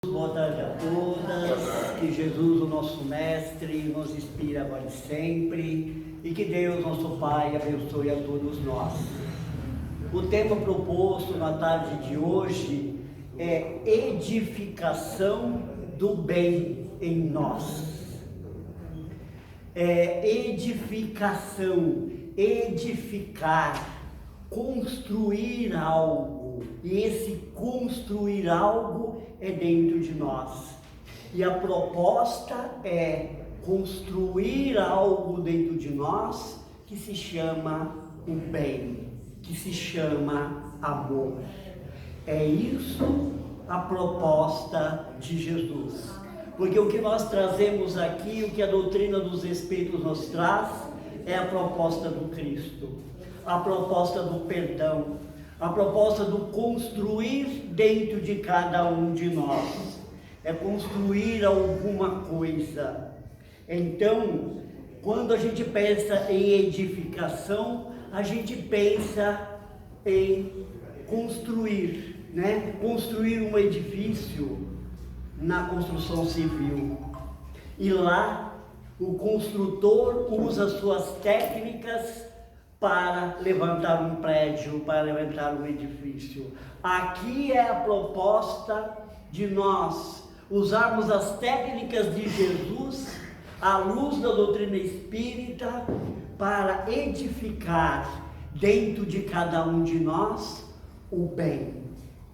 Boa tarde a todas, que Jesus, o nosso Mestre, nos inspira agora e sempre, e que Deus, nosso Pai, abençoe a todos nós. O tema proposto na tarde de hoje é edificação do bem em nós. Edificação, edificar, construir algo, e esse construir algo é dentro de nós. E a proposta é construir algo dentro de nós que se chama o bem, que se chama amor. É isso a proposta de Jesus. Porque o que nós trazemos aqui, o que a doutrina dos Espíritos nos traz, é a proposta do Cristo, a proposta do perdão, a proposta do construir dentro de cada um de nós. É construir alguma coisa. Então, quando a gente pensa em edificação, a gente pensa em construir, né? Construir um edifício na construção civil. E lá, o construtor usa suas técnicas para levantar um prédio, para levantar um edifício. Aqui é a proposta de nós usarmos as técnicas de Jesus, à luz da doutrina espírita, para edificar dentro de cada um de nós o bem.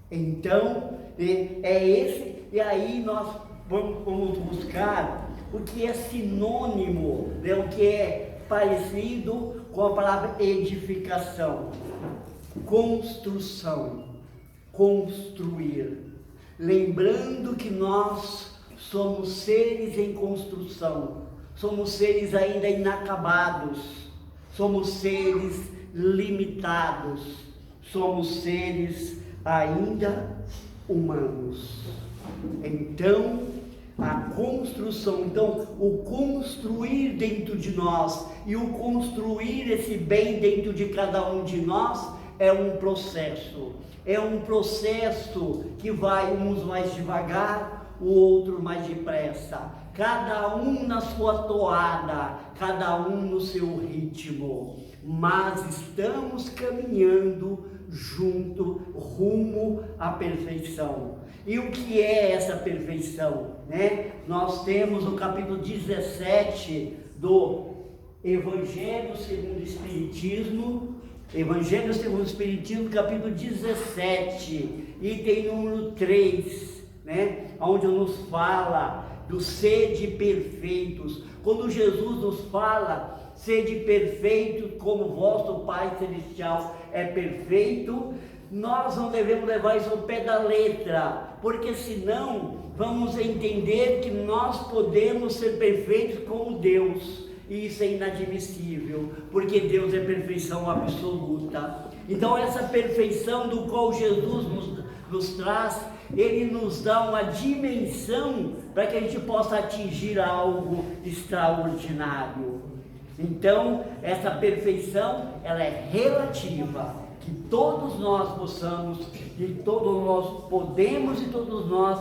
Então, é esse, e aí nós vamos buscar o que é sinônimo, né, o que é parecido com a palavra edificação, construção, construir. Lembrando que nós somos seres em construção, somos seres ainda inacabados, somos seres limitados, somos seres ainda humanos. Então, a construção, então o construir dentro de nós e o construir esse bem dentro de cada um de nós é um processo que vai uns mais devagar, o outro mais depressa, cada um na sua toada, cada um no seu ritmo, mas estamos caminhando junto, rumo à perfeição. E o que é essa perfeição, né? Nós temos no capítulo 17 do Evangelho segundo o Espiritismo, capítulo 17, item número 3, né? Onde nos fala do sede perfeitos. Quando Jesus nos fala, sede perfeito como vosso Pai Celestial é perfeito, nós não devemos levar isso ao pé da letra, porque senão vamos entender que nós podemos ser perfeitos como Deus, e isso é inadmissível, porque Deus é perfeição absoluta. Então essa perfeição do qual Jesus nos traz, Ele nos dá uma dimensão para que a gente possa atingir algo extraordinário. Então essa perfeição, ela é relativa, que todos nós possamos, e todos nós podemos, e todos nós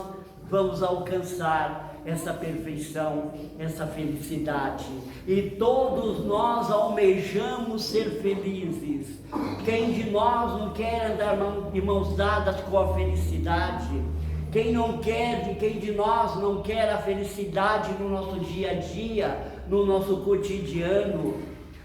vamos alcançar essa perfeição, essa felicidade. E todos nós almejamos ser felizes. Quem de nós não quer andar de mãos dadas com a felicidade? Quem de nós não quer a felicidade no nosso dia a dia, no nosso cotidiano?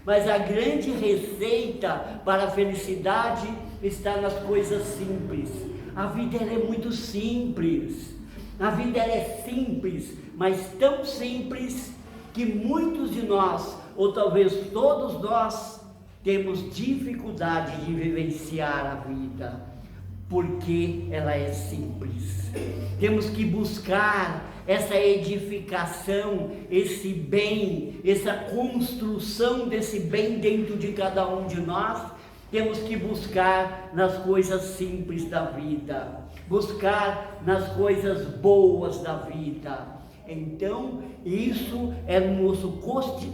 Mas a grande receita para a felicidade está nas coisas simples. A vida ela é muito simples. A vida ela é simples, mas tão simples que muitos de nós, ou talvez todos nós, temos dificuldade de vivenciar a vida, porque ela é simples. Temos que buscar essa edificação, esse bem, essa construção desse bem dentro de cada um de nós. Temos que buscar nas coisas simples da vida, buscar nas coisas boas da vida. Então, isso é no nosso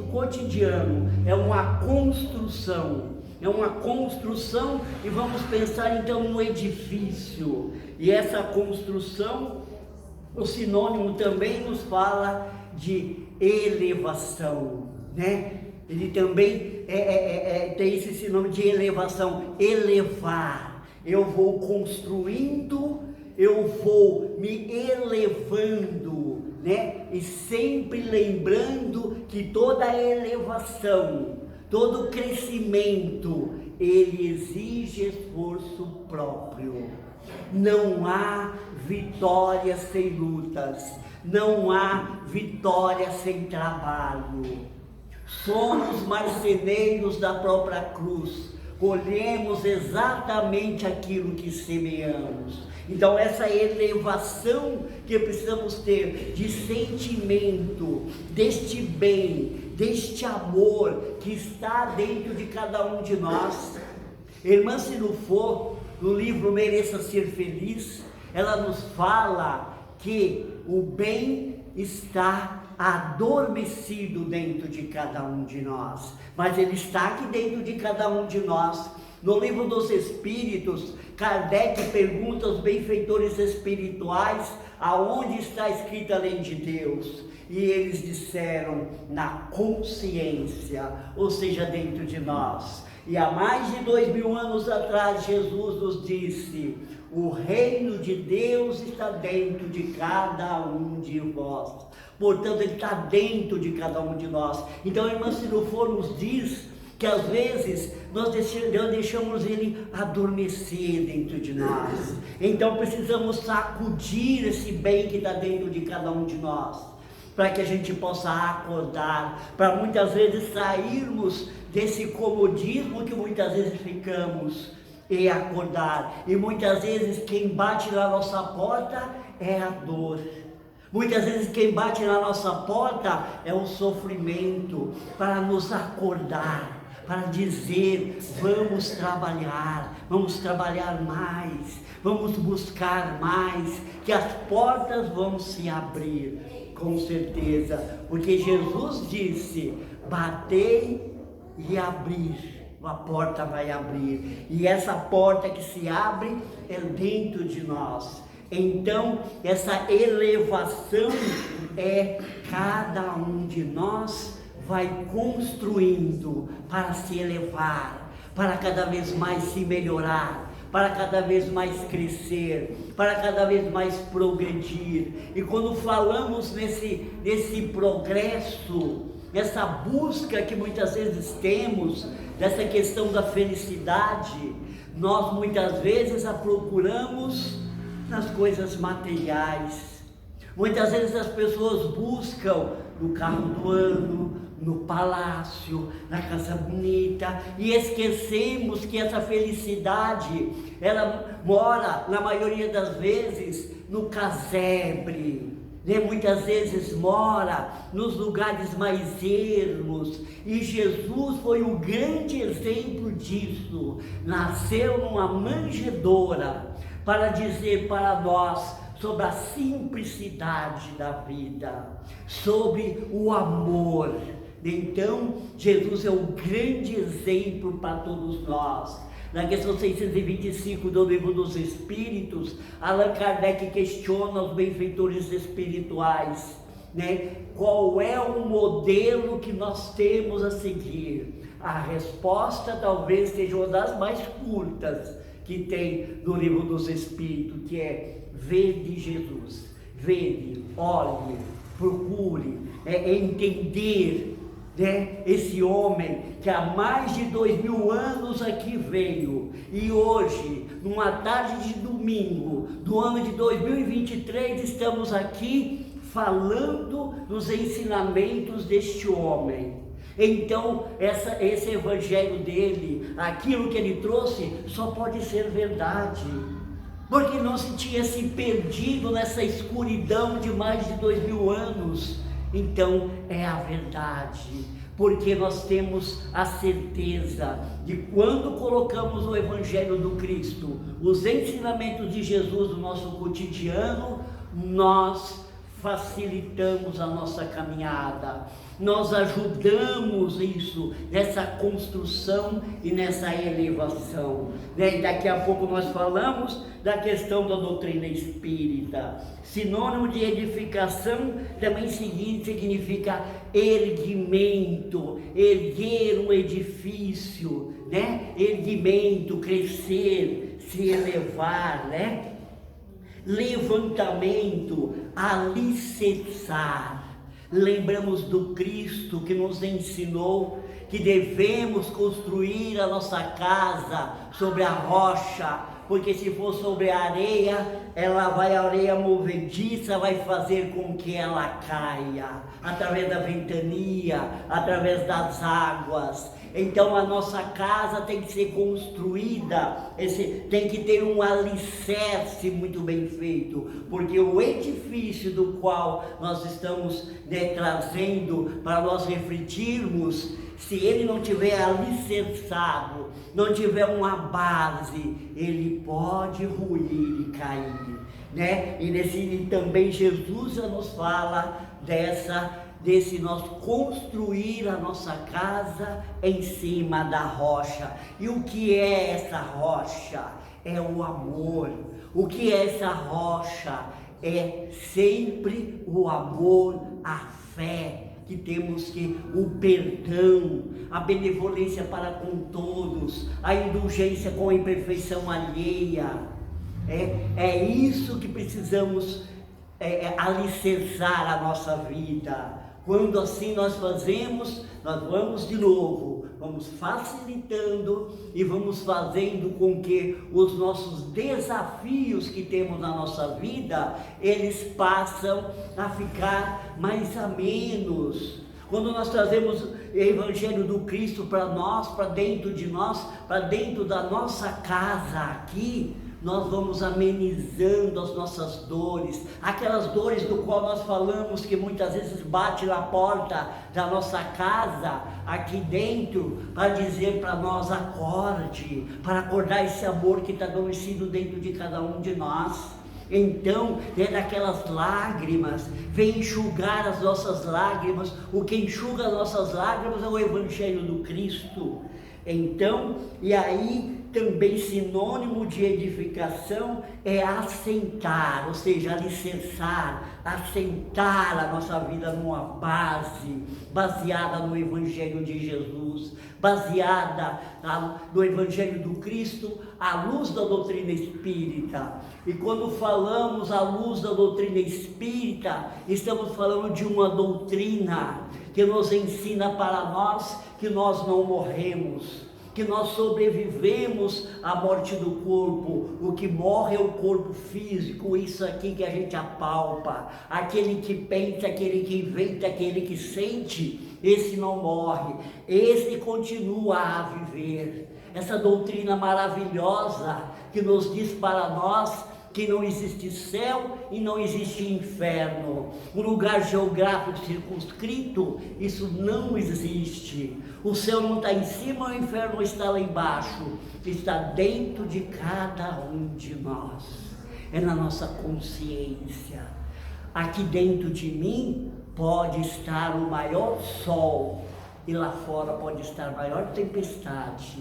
cotidiano, é uma construção, e vamos pensar então no edifício. E essa construção O sinônimo também nos fala de elevação, né? Ele também tem esse sinônimo de elevação, elevar. Eu vou construindo, eu vou me elevando, né? E sempre lembrando que toda elevação, todo crescimento, ele exige esforço próprio. Não há vitória sem lutas, não há vitória sem trabalho. Somos marceneiros da própria cruz, colhemos exatamente aquilo que semeamos. Então essa elevação que precisamos ter de sentimento, deste bem, deste amor que está dentro de cada um de nós. Irmã Sinufo, no livro Mereça Ser Feliz, ela nos fala que o bem está adormecido dentro de cada um de nós, mas ele está aqui dentro de cada um de nós. No livro dos Espíritos, Kardec pergunta aos benfeitores espirituais aonde está escrita a lei de Deus, e eles disseram na consciência, ou seja, dentro de nós. E há mais de 2000 anos atrás, Jesus nos disse: o reino de Deus está dentro de cada um de vós. Portanto, ele está dentro de cada um de nós. Então, a irmã Sinufo nos diz que às vezes nós deixamos ele adormecer dentro de nós. Então, precisamos sacudir esse bem que está dentro de cada um de nós, para que a gente possa acordar, para muitas vezes sairmos desse comodismo que muitas vezes ficamos, e acordar. E muitas vezes quem bate na nossa porta é a dor. Muitas vezes quem bate na nossa porta é o sofrimento, para nos acordar, para dizer: vamos trabalhar mais, vamos buscar mais, que as portas vão se abrir, com certeza, porque Jesus disse: batei e abrir, a porta vai abrir, e essa porta que se abre é dentro de nós. Então, essa elevação é cada um de nós vai construindo para se elevar, para cada vez mais se melhorar, para cada vez mais crescer, para cada vez mais progredir. E quando falamos nesse progresso, essa busca que muitas vezes temos, dessa questão da felicidade, nós muitas vezes a procuramos nas coisas materiais. Muitas vezes as pessoas buscam no carro do ano, no palácio, na casa bonita, e esquecemos que essa felicidade, ela mora, na maioria das vezes, no casebre, né? Muitas vezes mora nos lugares mais ermos, e Jesus foi o grande exemplo disso. Nasceu numa manjedoura para dizer para nós sobre a simplicidade da vida, sobre o amor. Então, Jesus é um grande exemplo para todos nós. Na questão 625 do Livro dos Espíritos, Allan Kardec questiona os benfeitores espirituais, né? Qual é o modelo que nós temos a seguir? A resposta talvez seja uma das mais curtas que tem no Livro dos Espíritos, que é: vede Jesus, vede, olhe, procure, entender, né? Esse homem que há mais de 2000 anos aqui veio, e hoje, numa tarde de domingo do ano de 2023, estamos aqui falando dos ensinamentos deste homem. Então, esse evangelho dele, aquilo que ele trouxe, só pode ser verdade, porque não se tinha se perdido nessa escuridão de mais de 2000 anos. Então, é a verdade, porque nós temos a certeza de quando colocamos o evangelho do Cristo, os ensinamentos de Jesus no nosso cotidiano, nós facilitamos a nossa caminhada, nós ajudamos isso, nessa construção e nessa elevação, né? E daqui a pouco nós falamos da questão da doutrina espírita. Sinônimo de edificação também significa erguimento, erguer um edifício, né? Erguimento, crescer, se elevar, né? Levantamento, alicerçar. Lembramos do Cristo que nos ensinou que devemos construir a nossa casa sobre a rocha, porque se for sobre a areia, a areia movediça vai fazer com que ela caia, através da ventania, através das águas. Então a nossa casa tem que ser construída, tem que ter um alicerce muito bem feito, porque o edifício do qual nós estamos, né, trazendo para nós refletirmos, se ele não tiver alicerçado, não tiver uma base, ele pode ruir e cair, né? E também Jesus já nos fala desse nós construir a nossa casa em cima da rocha. E o que é essa rocha? É o amor. O que é essa rocha? É sempre o amor, a fé, que temos o perdão, a benevolência para com todos, a indulgência com a imperfeição alheia. É isso que precisamos alicerçar a nossa vida. Quando assim nós fazemos, nós vamos de novo, vamos facilitando e vamos fazendo com que os nossos desafios que temos na nossa vida, eles passam a ficar mais amenos. Quando nós trazemos o Evangelho do Cristo para nós, para dentro de nós, para dentro da nossa casa aqui, nós vamos amenizando as nossas dores, aquelas dores do qual nós falamos que muitas vezes bate na porta da nossa casa, aqui dentro, para dizer para nós: acorde, para acordar esse amor que está adormecido dentro de cada um de nós. Então, daquelas lágrimas, vem enxugar as nossas lágrimas. O que enxuga as nossas lágrimas é o Evangelho do Cristo. Então, e aí também sinônimo de edificação é assentar, ou seja, alicerçar, assentar a nossa vida numa base, baseada no Evangelho de Jesus, baseada no Evangelho do Cristo, à luz da doutrina espírita. E quando falamos à luz da doutrina espírita, estamos falando de uma doutrina que nos ensina para nós que nós não morremos, que nós sobrevivemos à morte do corpo. O que morre é o corpo físico, isso aqui que a gente apalpa. Aquele que pensa, aquele que inventa, aquele que sente, esse não morre, esse continua a viver. Essa doutrina maravilhosa que nos diz para nós que não existe céu e não existe inferno, um lugar geográfico circunscrito, isso não existe. O céu não está em cima, o inferno não está lá embaixo, está dentro de cada um de nós, é na nossa consciência. Aqui dentro de mim pode estar o maior sol e lá fora pode estar a maior tempestade.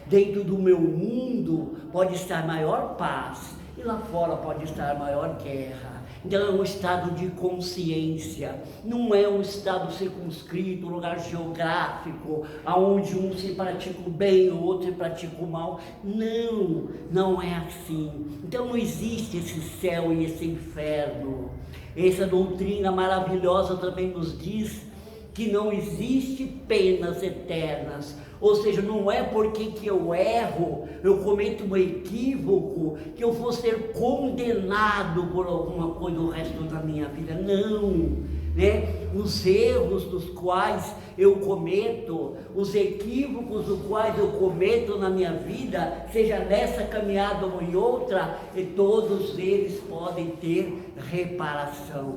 Dentro do meu mundo pode estar a maior paz e lá fora pode estar a maior guerra. Então é um estado de consciência, não é um estado circunscrito, um lugar geográfico, onde um se pratica o bem, o outro se pratica o mal. Não, não é assim. Então não existe esse céu e esse inferno. Essa doutrina maravilhosa também nos diz que não existe penas eternas. Ou seja, não é porque que eu erro, eu cometo um equívoco, que eu vou ser condenado por alguma coisa o resto da minha vida. Não, né? Os erros dos quais eu cometo, os equívocos dos quais eu cometo na minha vida, seja nessa caminhada ou em outra, e todos eles podem ter reparação.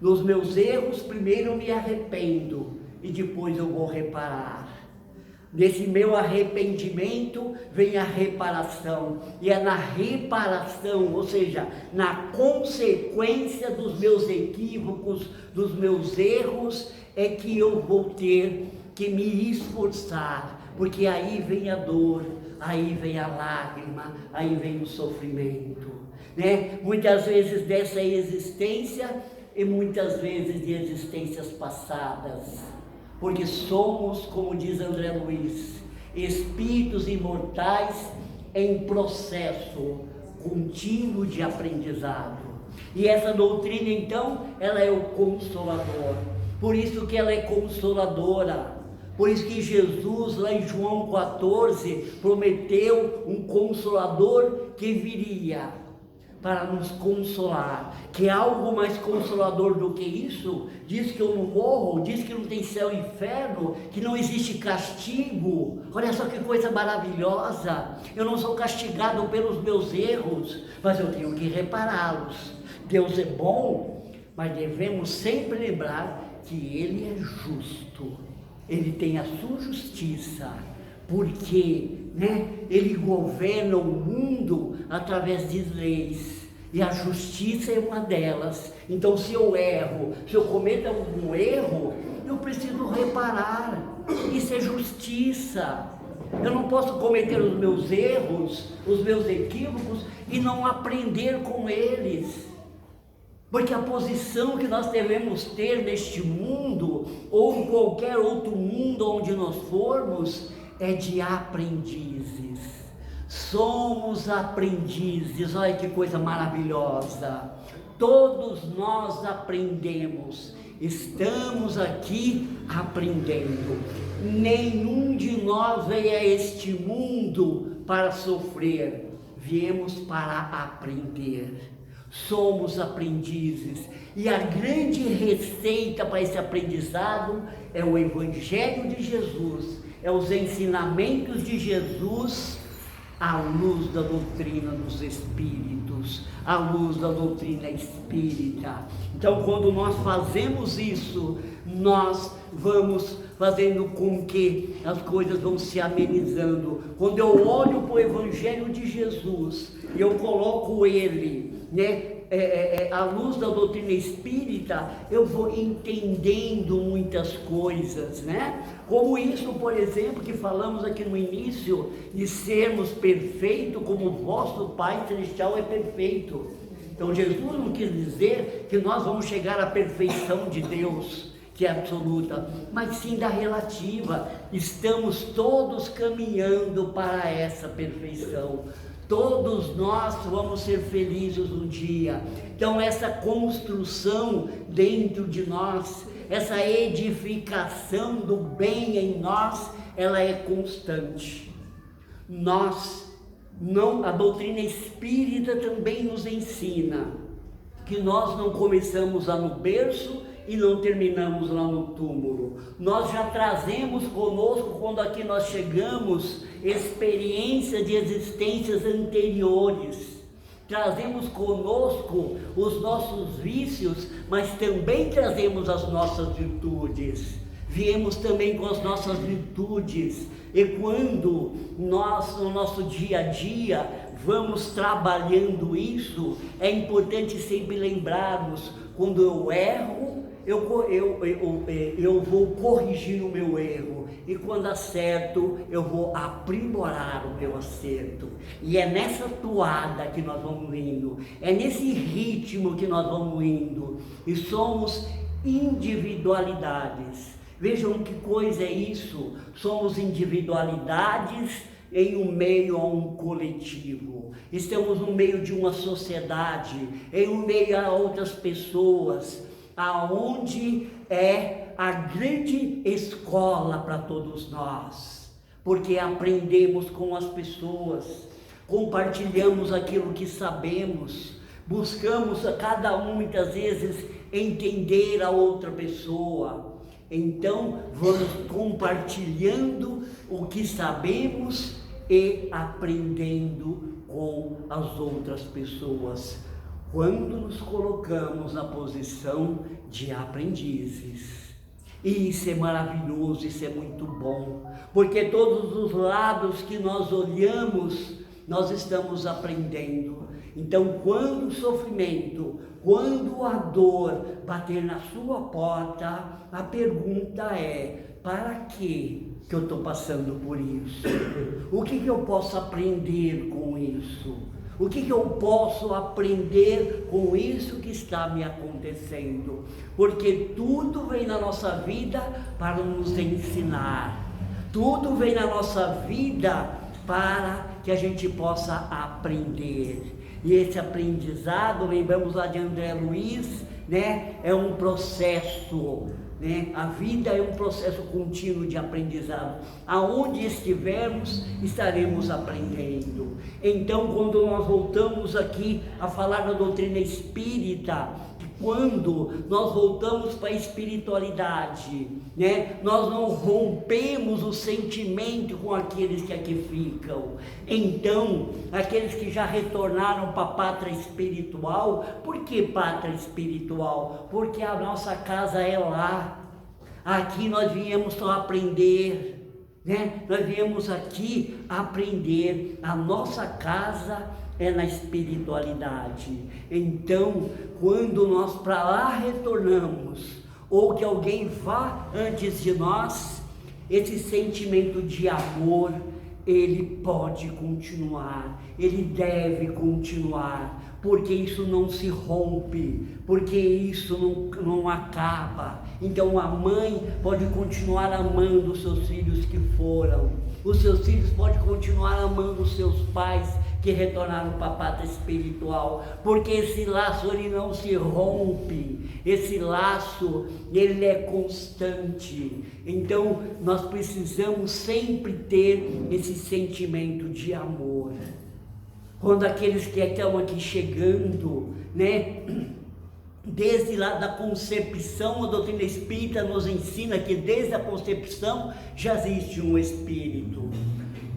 Nos meus erros, primeiro eu me arrependo e depois eu vou reparar. Nesse meu arrependimento vem a reparação, e é na reparação, ou seja, na consequência dos meus equívocos, dos meus erros, é que eu vou ter que me esforçar, porque aí vem a dor, aí vem a lágrima, aí vem o sofrimento, né? Muitas vezes dessa existência e muitas vezes de existências passadas, porque somos, como diz André Luiz, espíritos imortais em processo contínuo de aprendizado. E essa doutrina, então, ela é o consolador. Por isso que ela é consoladora. Por isso que Jesus, lá em João 14, prometeu um consolador que viria para nos consolar. Que algo mais consolador do que isso? Diz que eu não morro, diz que não tem céu e inferno, que não existe castigo. Olha só que coisa maravilhosa. Eu não sou castigado pelos meus erros, mas eu tenho que repará-los. Deus é bom, mas devemos sempre lembrar que Ele é justo. Ele tem a sua justiça, porque, Ele governa o mundo através de leis, e a justiça é uma delas. Então, se eu erro, se eu cometo algum erro, eu preciso reparar. Isso é justiça. Eu não posso cometer os meus erros, os meus equívocos, e não aprender com eles. Porque a posição que nós devemos ter neste mundo, ou em qualquer outro mundo onde nós formos, é de aprendizes. Somos aprendizes, olha que coisa maravilhosa. Todos nós aprendemos, estamos aqui aprendendo. Nenhum de nós veio a este mundo para sofrer, viemos para aprender. Somos aprendizes, e a grande receita para esse aprendizado é o Evangelho de Jesus, é os ensinamentos de Jesus à luz da doutrina dos Espíritos, à luz da doutrina espírita. Então, quando nós fazemos isso, nós vamos fazendo com que as coisas vão se amenizando. Quando eu olho para o Evangelho de Jesus e eu coloco ele, à luz da doutrina espírita, eu vou entendendo muitas coisas, Como isso, por exemplo, que falamos aqui no início, de sermos perfeitos como o vosso Pai Celestial é perfeito. Então Jesus não quis dizer que nós vamos chegar à perfeição de Deus, que é absoluta, mas sim da relativa. Estamos todos caminhando para essa perfeição. Todos nós vamos ser felizes um dia. Então essa construção dentro de nós, essa edificação do bem em nós, ela é constante. A doutrina espírita também nos ensina que nós não começamos lá no berço e não terminamos lá no túmulo. Nós já trazemos conosco, quando aqui nós chegamos, experiência de existências anteriores. Trazemos conosco os nossos vícios, mas também trazemos as nossas virtudes. Viemos também com as nossas virtudes, e quando nós, no nosso dia a dia, vamos trabalhando isso, é importante sempre lembrarmos, quando eu erro, eu vou corrigir o meu erro, e quando acerto, eu vou aprimorar o meu acerto. E é nessa toada que nós vamos indo, é nesse ritmo que nós vamos indo, e somos individualidades. Vejam que coisa é isso, somos individualidades em um meio a um coletivo, estamos no meio de uma sociedade, em um meio a outras pessoas, aonde é a grande escola para todos nós, porque aprendemos com as pessoas, compartilhamos aquilo que sabemos, buscamos a cada um muitas vezes entender a outra pessoa. Então vamos compartilhando o que sabemos e aprendendo com as outras pessoas, quando nos colocamos na posição de aprendizes. E isso é maravilhoso, isso é muito bom, porque todos os lados que nós olhamos, nós estamos aprendendo. Então, quando o sofrimento, quando a dor bater na sua porta, a pergunta é: para que eu estou passando por isso? O que eu posso aprender com isso? O que eu posso aprender com isso que está me acontecendo? Porque tudo vem na nossa vida para nos ensinar. Tudo vem na nossa vida para que a gente possa aprender. E esse aprendizado, lembramos lá de André Luiz, né? É um processo, né? A vida é um processo contínuo de aprendizado. Aonde estivermos, estaremos aprendendo. Então, quando nós voltamos aqui a falar da doutrina espírita, quando nós voltamos para a espiritualidade, né, nós não rompemos o sentimento com aqueles que aqui ficam. Então, aqueles que já retornaram para a pátria espiritual, por que pátria espiritual? Porque a nossa casa é lá. Aqui nós viemos só aprender, né? Nós viemos aqui aprender. A nossa casa é na espiritualidade. Então, quando nós para lá retornamos, ou que alguém vá antes de nós, esse sentimento de amor, ele pode continuar, ele deve continuar, porque isso não se rompe, porque isso não acaba. Então a mãe pode continuar amando os seus filhos que foram, os seus filhos podem continuar amando os seus pais que retornaram para a pátria espiritual, porque esse laço ele não se rompe, esse laço ele é constante. Então nós precisamos sempre ter esse sentimento de amor. Quando aqueles que estão aqui chegando, né, desde lá da concepção, a doutrina espírita nos ensina que desde a concepção já existe um espírito.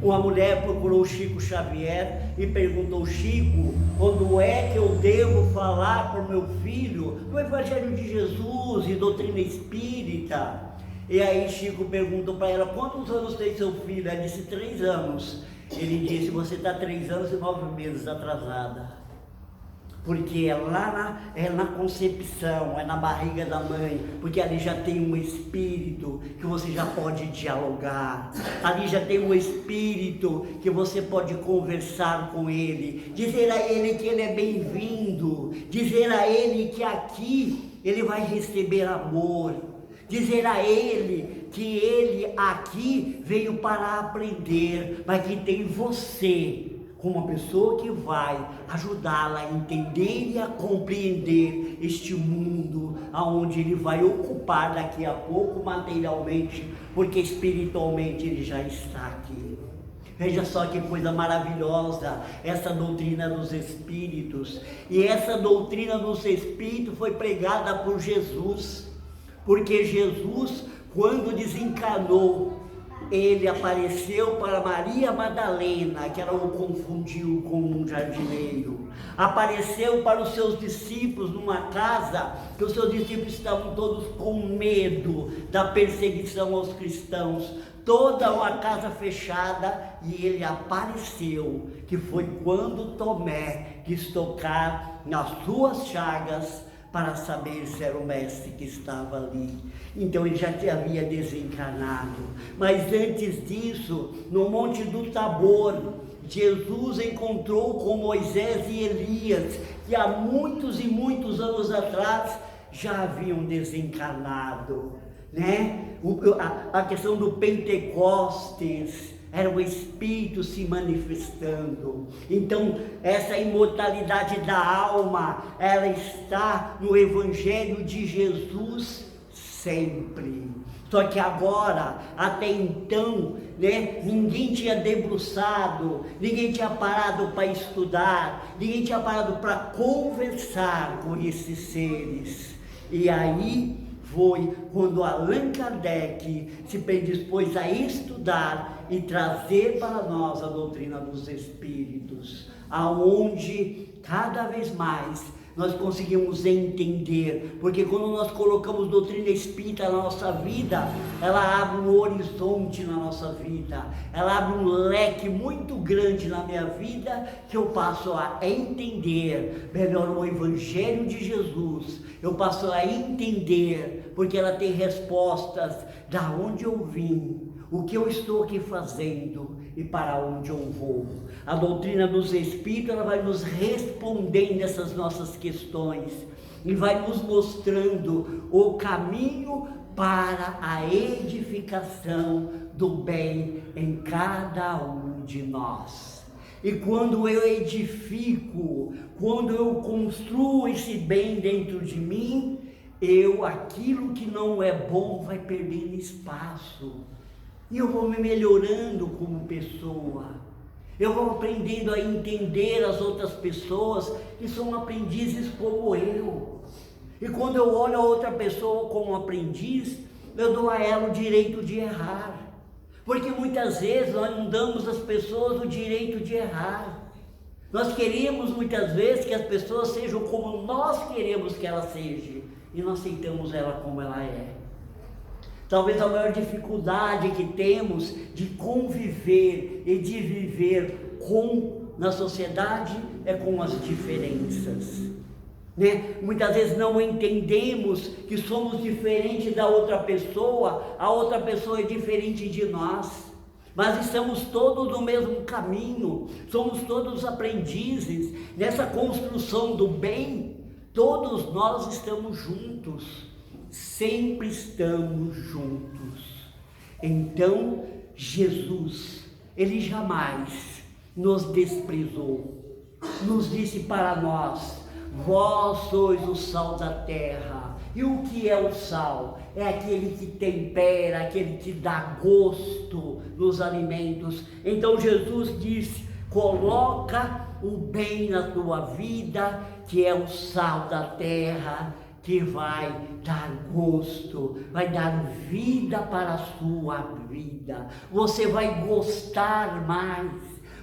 Uma mulher procurou Chico Xavier e perguntou: Chico, quando é que eu devo falar para o meu filho do Evangelho de Jesus e doutrina espírita? E aí Chico perguntou para ela: quantos anos tem seu filho? Ela disse: 3 anos. Ele disse: você está 3 anos e 9 meses atrasada. Porque é lá na concepção, é na barriga da mãe, porque ali já tem um espírito que você já pode dialogar, ali já tem um espírito que você pode conversar com ele, dizer a ele que ele é bem-vindo, dizer a ele que aqui ele vai receber amor, dizer a ele que ele aqui veio para aprender, mas que tem você como uma pessoa que vai ajudá-la a entender e a compreender este mundo aonde ele vai ocupar daqui a pouco materialmente, porque espiritualmente ele já está aqui. Veja só que coisa maravilhosa essa doutrina dos Espíritos. E essa doutrina dos Espíritos foi pregada por Jesus, porque Jesus, quando desencarnou, ele apareceu para Maria Madalena, que ela o confundiu com um jardineiro. Apareceu para os seus discípulos numa casa que os seus discípulos estavam todos com medo da perseguição aos cristãos. Toda uma casa fechada, e ele apareceu, que foi quando Tomé quis tocar nas suas chagas para saber se era o mestre que estava ali. Então ele já havia desencarnado. Mas antes disso, no Monte do Tabor, Jesus encontrou com Moisés e Elias, que há muitos e muitos anos atrás já haviam desencarnado, né? A questão do Pentecostes era o Espírito se manifestando. Então essa imortalidade da alma, ela está no Evangelho de Jesus sempre. Só que agora, até então, né, ninguém tinha debruçado, ninguém tinha parado para estudar, ninguém tinha parado para conversar com esses seres. E aí foi quando Allan Kardec se predispôs a estudar e trazer para nós a doutrina dos Espíritos, aonde cada vez mais nós conseguimos entender, porque quando nós colocamos doutrina espírita na nossa vida, ela abre um horizonte na nossa vida, ela abre um leque muito grande na minha vida, que eu passo a entender melhor o Evangelho de Jesus, eu passo a entender, porque ela tem respostas da onde eu vim, o que eu estou aqui fazendo e para onde eu vou. A doutrina dos Espíritos, ela vai nos respondendo essas nossas questões e vai nos mostrando o caminho para a edificação do bem em cada um de nós. E quando eu edifico, quando eu construo esse bem dentro de mim, aquilo que não é bom vai perdendo espaço. E eu vou me melhorando como pessoa. Eu vou aprendendo a entender as outras pessoas que são aprendizes como eu. E quando eu olho a outra pessoa como aprendiz, eu dou a ela o direito de errar. Porque muitas vezes nós não damos às pessoas o direito de errar. Nós queremos muitas vezes que as pessoas sejam como nós queremos que elas sejam. E não aceitamos ela como ela é. Talvez a maior dificuldade que temos de conviver e de viver na sociedade é com as diferenças. Muitas vezes não entendemos que somos diferentes da outra pessoa, a outra pessoa é diferente de nós. Mas estamos todos no mesmo caminho, somos todos aprendizes. Nessa construção do bem, todos nós estamos juntos. Sempre estamos juntos. Então, Jesus, Ele jamais nos desprezou, nos disse para nós: vós sois o sal da terra. E o que é o sal? É aquele que tempera, aquele que dá gosto nos alimentos. Então Jesus disse: coloca o bem na tua vida, que é o sal da terra, que vai dar gosto, vai dar vida para a sua vida. Você vai gostar mais,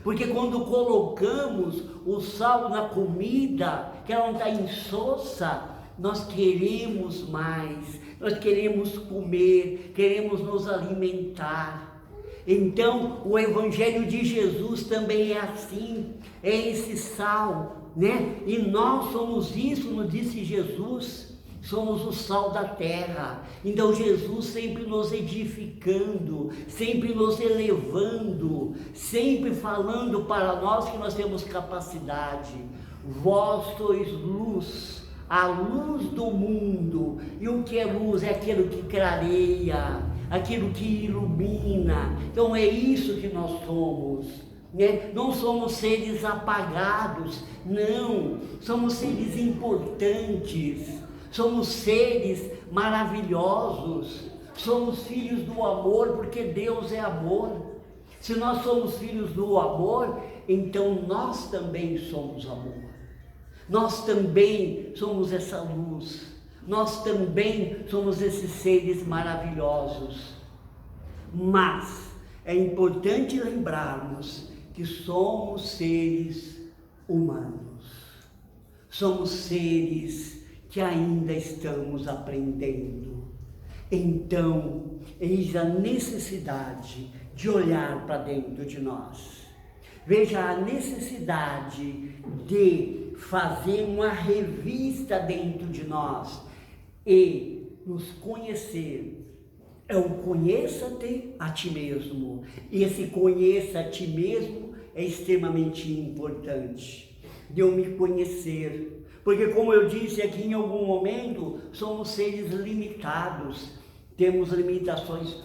porque quando colocamos o sal na comida, que ela não está insossa, nós queremos mais, nós queremos comer, queremos nos alimentar. Então, o Evangelho de Jesus também é assim, é esse sal, E nós somos isso, nos disse Jesus, somos o sal da terra. Então Jesus sempre nos edificando, sempre nos elevando, sempre falando para nós que nós temos capacidade. Vós sois luz, a luz do mundo. E o que é luz? É aquilo que clareia, aquilo que ilumina. Então é isso que nós somos. Não somos seres apagados, não, somos seres importantes, somos seres maravilhosos, somos filhos do amor, porque Deus é amor. Se nós somos filhos do amor, então nós também somos amor, nós também somos essa luz, nós também somos esses seres maravilhosos. Mas é importante lembrarmos que somos seres humanos, somos seres que ainda estamos aprendendo. Então, eis a necessidade de olhar para dentro de nós. Veja a necessidade de fazer uma revista dentro de nós e nos conhecer. É o conheça-te a ti mesmo. E esse conheça a ti mesmo é extremamente importante. De eu me conhecer. Porque, como eu disse aqui em algum momento, somos seres limitados. Temos limitações.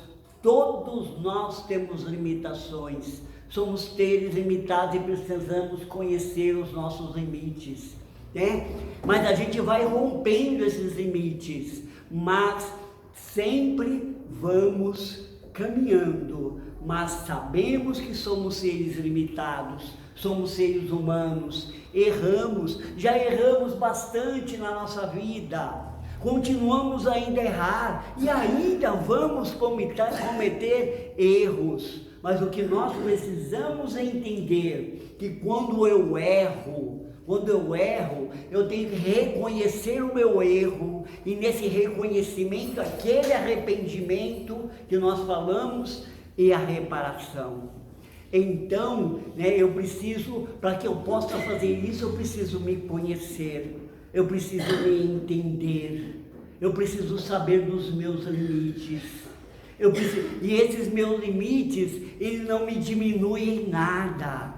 Todos nós temos limitações. Somos seres limitados e precisamos conhecer os nossos limites. Mas a gente vai rompendo esses limites. Mas sempre vamos caminhando, mas sabemos que somos seres limitados, somos seres humanos, erramos, já erramos bastante na nossa vida, continuamos ainda a errar e ainda vamos cometer erros, mas o que nós precisamos é entender que quando eu erro, Quando eu erro, eu tenho que reconhecer o meu erro, e nesse reconhecimento, aquele arrependimento que nós falamos e a reparação. Então, eu preciso, para que eu possa fazer isso, eu preciso me conhecer, eu preciso me entender, eu preciso saber dos meus limites. E esses meus limites, eles não me diminuem em nada.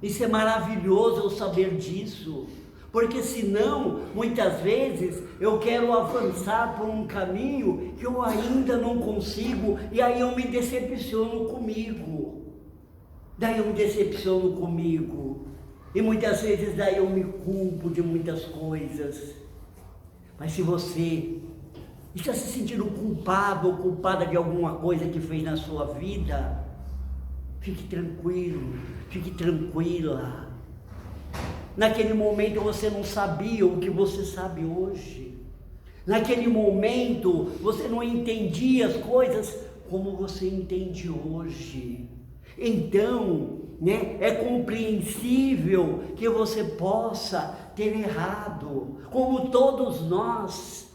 Isso é maravilhoso eu saber disso, porque senão, muitas vezes, eu quero avançar por um caminho que eu ainda não consigo, e aí eu me decepciono comigo. E muitas vezes daí eu me culpo de muitas coisas. Mas se você está se sentindo culpado ou culpada de alguma coisa que fez na sua vida, fique tranquilo, fique tranquila. Naquele momento você não sabia o que você sabe hoje. Naquele momento você não entendia as coisas como você entende hoje. Então, é compreensível que você possa ter errado, como todos nós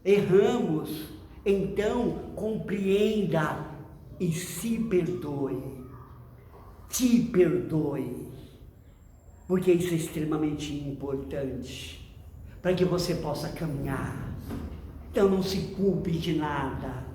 erramos. Então, compreenda e se perdoe. Te perdoe, porque isso é extremamente importante, para que você possa caminhar. Então não se culpe de nada,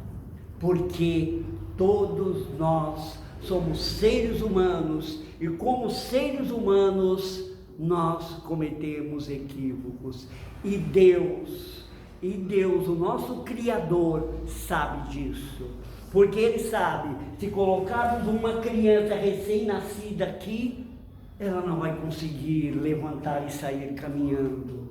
porque todos nós somos seres humanos, e como seres humanos, nós cometemos equívocos, e Deus, o nosso Criador, sabe disso. Porque Ele sabe, se colocarmos uma criança recém-nascida aqui, ela não vai conseguir levantar e sair caminhando.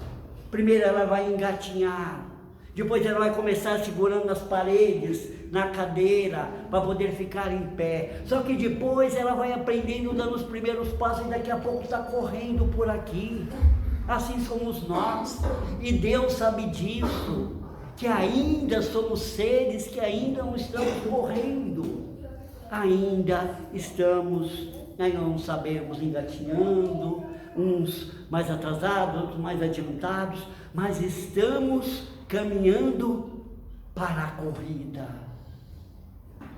Primeiro ela vai engatinhar, depois ela vai começar segurando as paredes, na cadeira, para poder ficar em pé. Só que depois ela vai aprendendo, dando os primeiros passos, e daqui a pouco está correndo por aqui. Assim somos nós, e Deus sabe disso, que ainda somos seres que ainda não estamos correndo, ainda não sabemos, engatinhando, uns mais atrasados, outros mais adiantados, mas estamos caminhando para a corrida.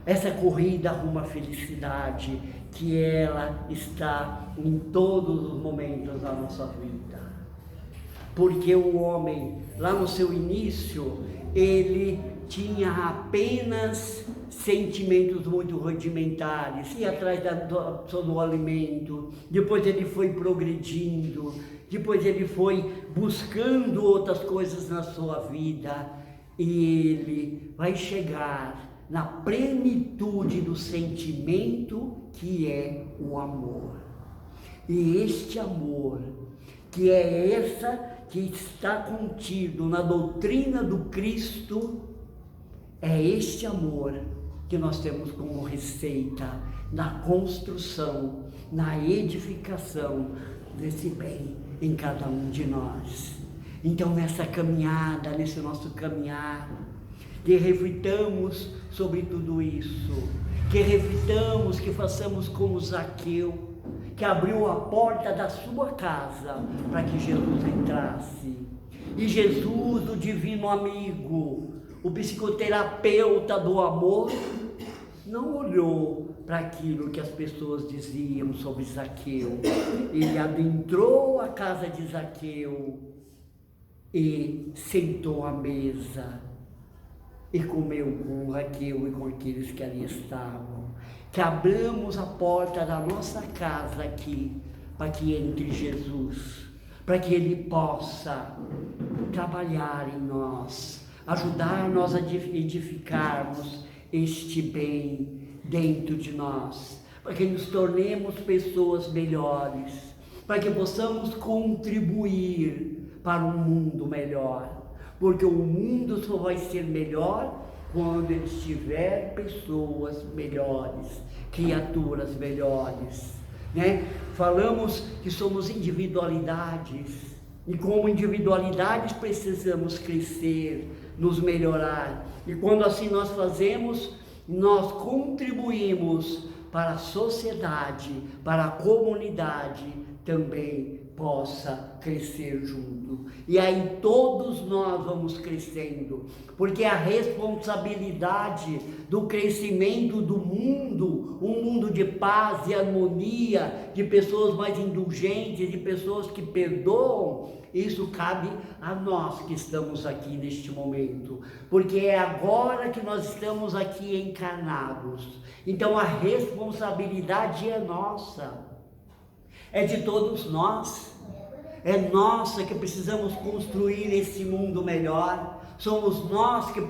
Essa corrida rumo à felicidade, que ela está em todos os momentos da nossa vida. Porque o homem, lá no seu início, ele tinha apenas sentimentos muito rudimentares, ia atrás do alimento, depois ele foi progredindo, depois ele foi buscando outras coisas na sua vida, e ele vai chegar na plenitude do sentimento que é o amor. E este amor, que é essa que está contido na doutrina do Cristo, é este amor que nós temos como receita na construção, na edificação desse bem em cada um de nós. Então, nessa caminhada, nesse nosso caminhar, que reflitamos sobre tudo isso, que reflitamos, que façamos como Zaqueu, que abriu a porta da sua casa para que Jesus entrasse. E Jesus, o divino amigo, o psicoterapeuta do amor, não olhou para aquilo que as pessoas diziam sobre Zaqueu. Ele adentrou a casa de Zaqueu e sentou à mesa e comeu com Zaqueu e com aqueles que ali estavam. Que abramos a porta da nossa casa aqui, para que entre Jesus, para que Ele possa trabalhar em nós, ajudar nós a edificarmos este bem dentro de nós, para que nos tornemos pessoas melhores, para que possamos contribuir para um mundo melhor, porque o mundo só vai ser melhor quando ele tiver pessoas melhores, criaturas melhores, Falamos que somos individualidades, e como individualidades precisamos crescer, nos melhorar, e quando assim nós fazemos, nós contribuímos para a sociedade, para a comunidade, também possa crescer junto. E aí todos nós vamos crescendo, porque a responsabilidade do crescimento do mundo, um mundo de paz e harmonia, de pessoas mais indulgentes, de pessoas que perdoam, isso cabe a nós que estamos aqui neste momento, porque é agora que nós estamos aqui encarnados. Então a responsabilidade é nossa. É de todos nós, é nossa que precisamos construir esse mundo melhor. Somos nós que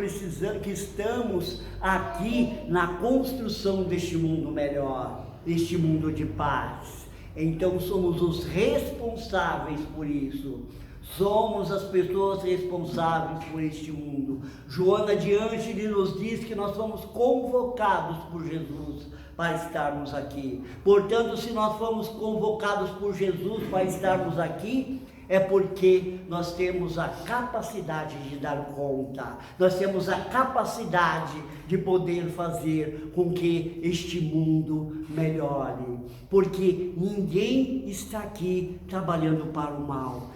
estamos aqui na construção deste mundo melhor, deste mundo de paz. Então somos os responsáveis por isso. Somos as pessoas responsáveis por este mundo. Joana de Ângeles nos diz que nós fomos convocados por Jesus para estarmos aqui. Portanto, se nós fomos convocados por Jesus para estarmos aqui, é porque nós temos a capacidade de dar conta, nós temos a capacidade de poder fazer com que este mundo melhore, porque ninguém está aqui trabalhando para o mal,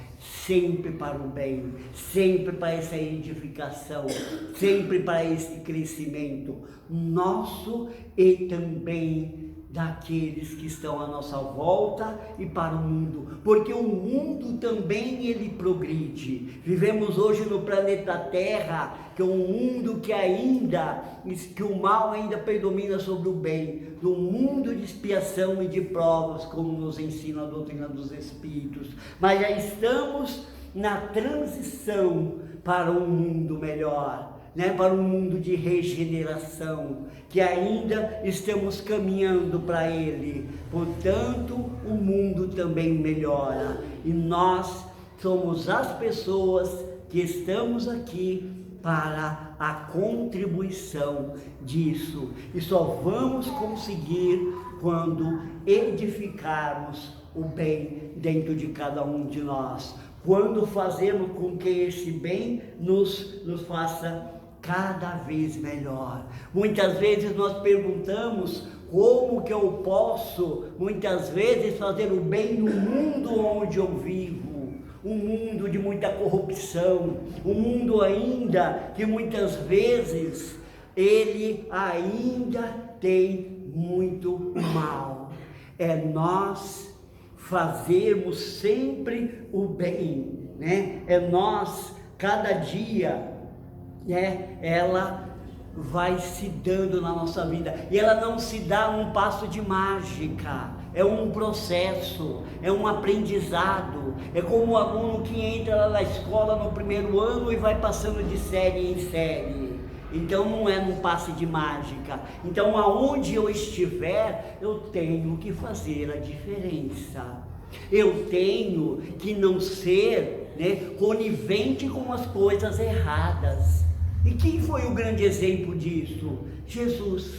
sempre para o bem, sempre para essa edificação, sempre para esse crescimento nosso e também daqueles que estão à nossa volta e para o mundo, porque o mundo também ele progride. Vivemos hoje no planeta Terra, que é um mundo que o mal ainda predomina sobre o bem, no mundo de expiação e de provas, como nos ensina a doutrina dos Espíritos, mas já estamos na transição para um mundo melhor, para um mundo de regeneração, que ainda estamos caminhando para ele. Portanto, o mundo também melhora, e nós somos as pessoas que estamos aqui para a contribuição disso, e só vamos conseguir quando edificarmos o bem dentro de cada um de nós, quando fazemos com que esse bem nos faça cada vez melhor. Muitas vezes nós perguntamos como que eu posso, muitas vezes, fazer o bem no mundo onde eu vivo, um mundo de muita corrupção, um mundo ainda que muitas vezes ele ainda tem muito mal. É nós fazermos sempre o bem, É nós, cada dia, ela vai se dando na nossa vida, e ela não se dá um passo de mágica, é um processo, é um aprendizado, é como o aluno que entra lá na escola no primeiro ano e vai passando de série em série. Então não é num passe de mágica. Então aonde eu estiver, eu tenho que fazer a diferença, eu tenho que não ser conivente com as coisas erradas. E quem foi o grande exemplo disso? Jesus.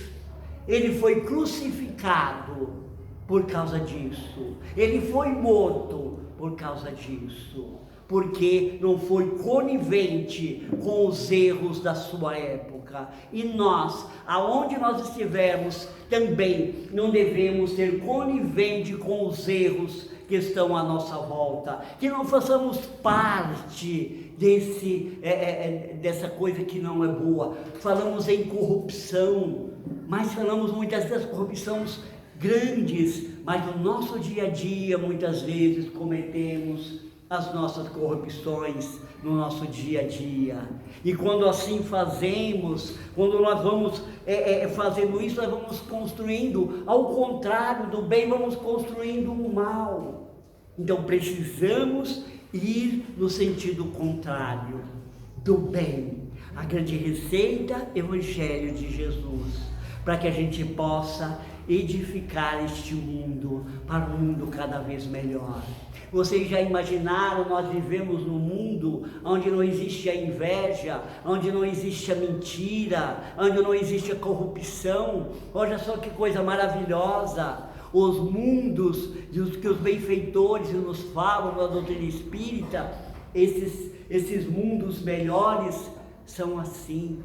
Ele foi crucificado por causa disso, ele foi morto por causa disso, porque não foi conivente com os erros da sua época. E nós, aonde nós estivermos, também não devemos ser conivente com os erros que estão à nossa volta, que não façamos parte dessa coisa que não é boa. Falamos em corrupção, mas falamos muitas vezes corrupções grandes, mas no nosso dia a dia muitas vezes cometemos as nossas corrupções no nosso dia a dia. E quando assim fazemos, quando nós vamos fazendo isso, nós vamos construindo, ao contrário do bem, vamos construindo o mal. Então precisamos ir no sentido contrário do bem, a grande receita, Evangelho de Jesus, para que a gente possa edificar este mundo para um mundo cada vez melhor. Vocês já imaginaram, nós vivemos num mundo onde não existe a inveja, onde não existe a mentira, onde não existe a corrupção. Olha só que coisa maravilhosa. Os mundos que os benfeitores nos falam na doutrina espírita, esses mundos melhores são assim.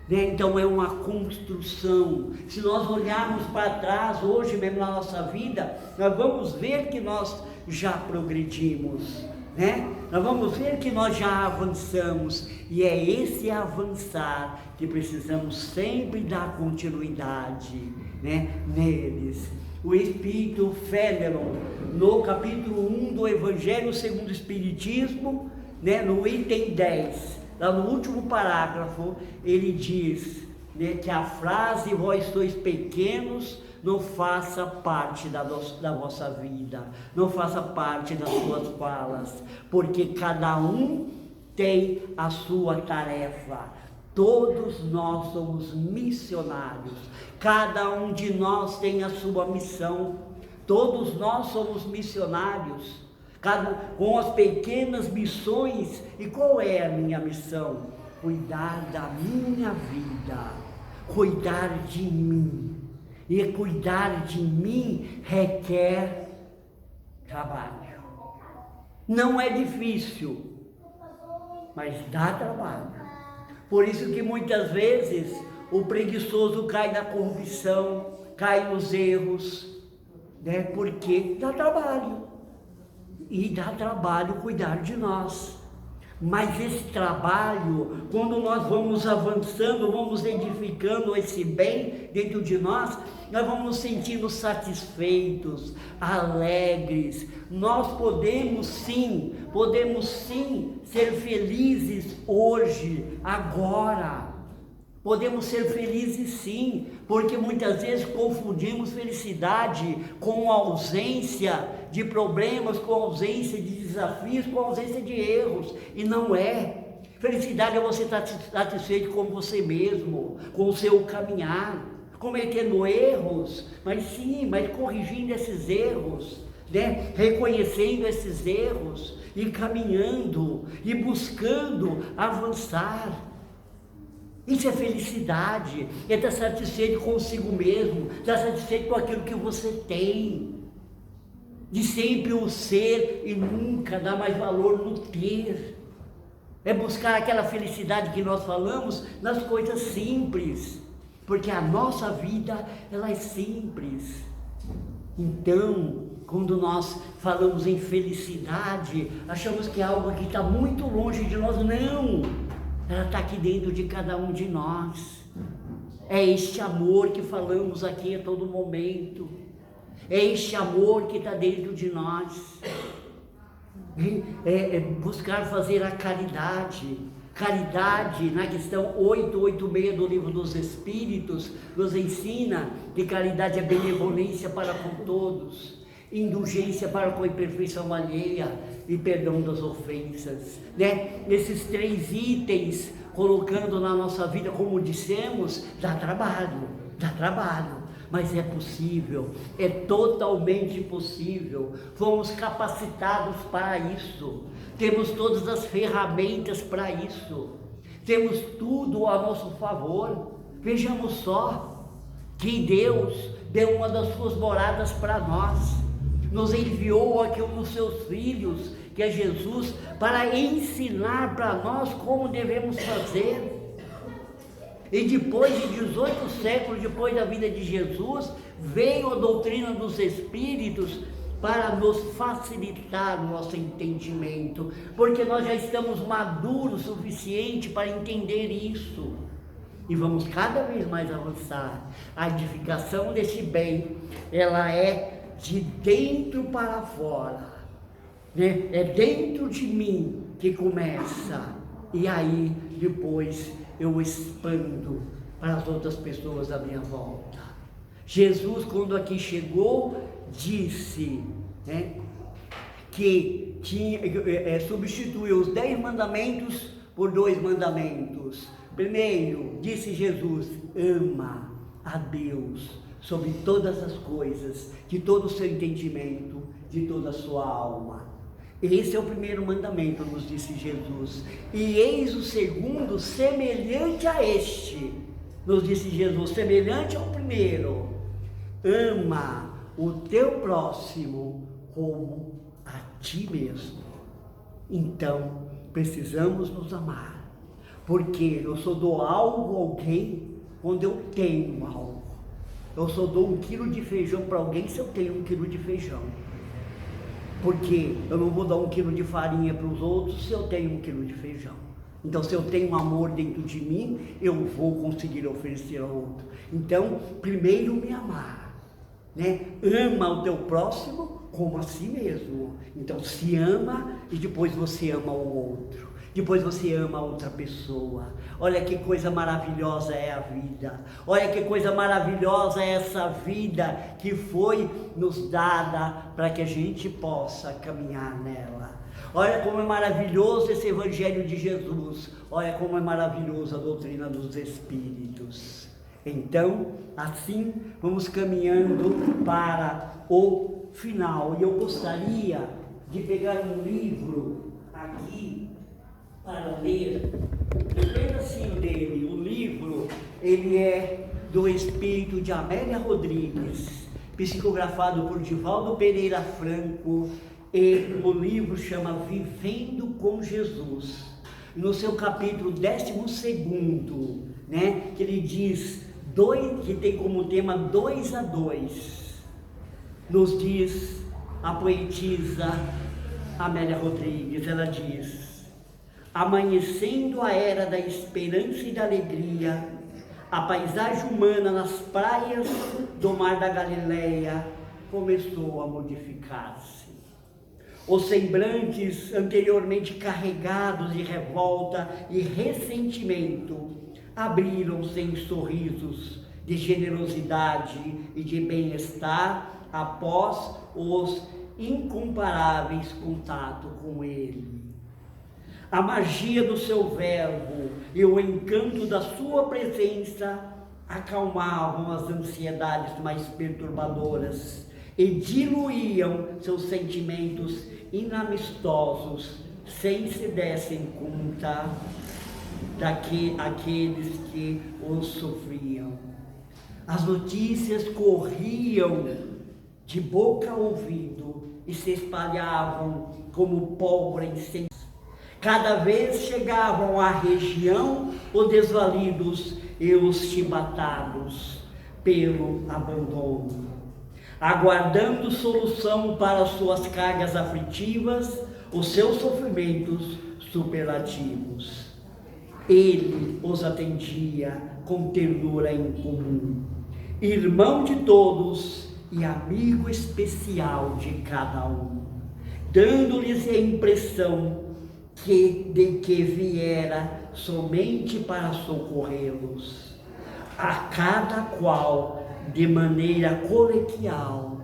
Então é uma construção. Se nós olharmos para trás hoje mesmo na nossa vida, nós vamos ver que nós já progredimos, né? Nós vamos ver que nós já avançamos, e é esse avançar que precisamos sempre dar continuidade, né, neles. O Espírito Fénelon, no capítulo 1 do Evangelho segundo o Espiritismo, né, no item 10, lá no último parágrafo, ele diz, né, que a frase "vós sois pequenos" não faça parte da vossa vida, não faça parte das suas falas, porque cada um tem a sua tarefa. Todos nós somos missionários, cada um de nós tem a sua missão, todos nós somos missionários, com as pequenas missões. E qual é a minha missão? Cuidar da minha vida, cuidar de mim. E cuidar de mim requer trabalho. Não é difícil, mas dá trabalho. Por isso que muitas vezes o preguiçoso cai na corrupção, cai nos erros, né? Porque dá trabalho. E dá trabalho cuidar de nós. Mas esse trabalho, quando nós vamos avançando, vamos edificando esse bem dentro de nós vamos nos sentindo satisfeitos, alegres. Nós podemos sim ser felizes hoje, agora. Podemos ser felizes sim, porque muitas vezes confundimos felicidade com ausência de problemas, com ausência de desafios, com ausência de erros, e não é. Felicidade é você estar satisfeito com você mesmo, com o seu caminhar, cometendo erros, mas corrigindo esses erros, né? Reconhecendo esses erros e caminhando e buscando avançar. Isso é felicidade, é estar satisfeito consigo mesmo, estar satisfeito com aquilo que você tem, de sempre o ser e nunca dar mais valor no ter. É buscar aquela felicidade que nós falamos nas coisas simples, porque a nossa vida, ela é simples. Então, quando nós falamos em felicidade, achamos que é algo que está muito longe de nós. Não! Ela está aqui dentro de cada um de nós. É este amor que falamos aqui a todo momento. É este amor que está dentro de nós. É buscar fazer a caridade. Caridade, na questão 886 do Livro dos Espíritos, nos ensina que caridade é benevolência para com todos, indulgência para com a imperfeição alheia e perdão das ofensas, né? Esses 3 itens, colocando na nossa vida, como dissemos, dá trabalho, mas é possível, é totalmente possível. Fomos capacitados para isso, temos todas as ferramentas para isso, temos tudo a nosso favor. Vejamos só que Deus deu uma das suas moradas para nós, nos enviou aqui um dos seus filhos, que é Jesus, para ensinar para nós como devemos fazer. E depois de 18 séculos, depois da vida de Jesus, veio a doutrina dos Espíritos para nos facilitar o nosso entendimento, porque nós já estamos maduros o suficiente para entender isso. E vamos cada vez mais avançar. A edificação desse bem, ela é de dentro para fora, né? É dentro de mim que começa, e aí depois eu expando para as outras pessoas à minha volta. Jesus, quando aqui chegou, disse, né, que substituiu os 10 mandamentos por 2 mandamentos. Primeiro, disse Jesus: ama a Deus sobre todas as coisas, de todo o seu entendimento, de toda a sua alma. Esse é o primeiro mandamento, nos disse Jesus. E eis o segundo, semelhante a este, nos disse Jesus, semelhante ao primeiro: ama o teu próximo como a ti mesmo. Então, precisamos nos amar, porque eu só dou algo a alguém quando eu tenho algo. Eu só dou 1 quilo de feijão para alguém se eu tenho 1 quilo de feijão. Porque eu não vou dar 1 quilo de farinha para os outros se eu tenho 1 quilo de feijão. Então, se eu tenho amor dentro de mim, eu vou conseguir oferecer ao outro. Então, primeiro me amar, né? Ama o teu próximo como a si mesmo. Então, se ama e depois você ama o outro. Depois você ama a outra pessoa. Olha que coisa maravilhosa é a vida. Olha que coisa maravilhosa é essa vida que foi nos dada para que a gente possa caminhar nela. Olha como é maravilhoso esse Evangelho de Jesus. Olha como é maravilhosa a doutrina dos Espíritos. Então, assim, vamos caminhando para o final. E eu gostaria de pegar um livro aqui para ler um pedacinho dele. O livro, ele é do espírito de Amélia Rodrigues, psicografado por Divaldo Pereira Franco, e o livro chama Vivendo com Jesus. No seu capítulo 12º, né, que ele diz, que tem como tema 2 a 2, nos diz a poetisa Amélia Rodrigues, ela diz: amanhecendo a era da esperança e da alegria, a paisagem humana nas praias do mar da Galileia começou a modificar-se. Os semblantes anteriormente carregados de revolta e ressentimento abriram-se em sorrisos de generosidade e de bem-estar após os incomparáveis contatos com Ele. A magia do seu verbo e o encanto da sua presença acalmavam as ansiedades mais perturbadoras e diluíam seus sentimentos inamistosos, sem se dessem conta daqueles que os sofriam. As notícias corriam de boca a ouvido e se espalhavam como pólvora incendiosa. Cada vez chegavam à região os desvalidos e os chibatados pelo abandono, aguardando solução para suas cargas aflitivas, os seus sofrimentos superlativos. Ele os atendia com ternura incomum, irmão de todos e amigo especial de cada um, dando-lhes a impressão de que viera somente para socorrê-los, a cada qual de maneira colegial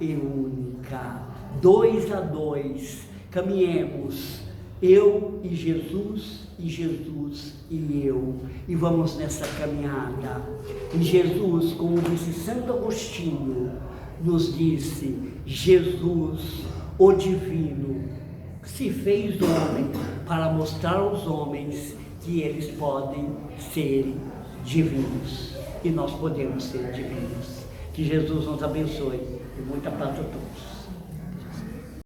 e única. 2 a 2, caminhemos, eu e Jesus e eu, e vamos nessa caminhada. E Jesus, como disse Santo Agostinho, nos disse: Jesus, o divino, se fez homem para mostrar aos homens que eles podem ser divinos, e nós podemos ser divinos. Que Jesus nos abençoe e muita paz a todos.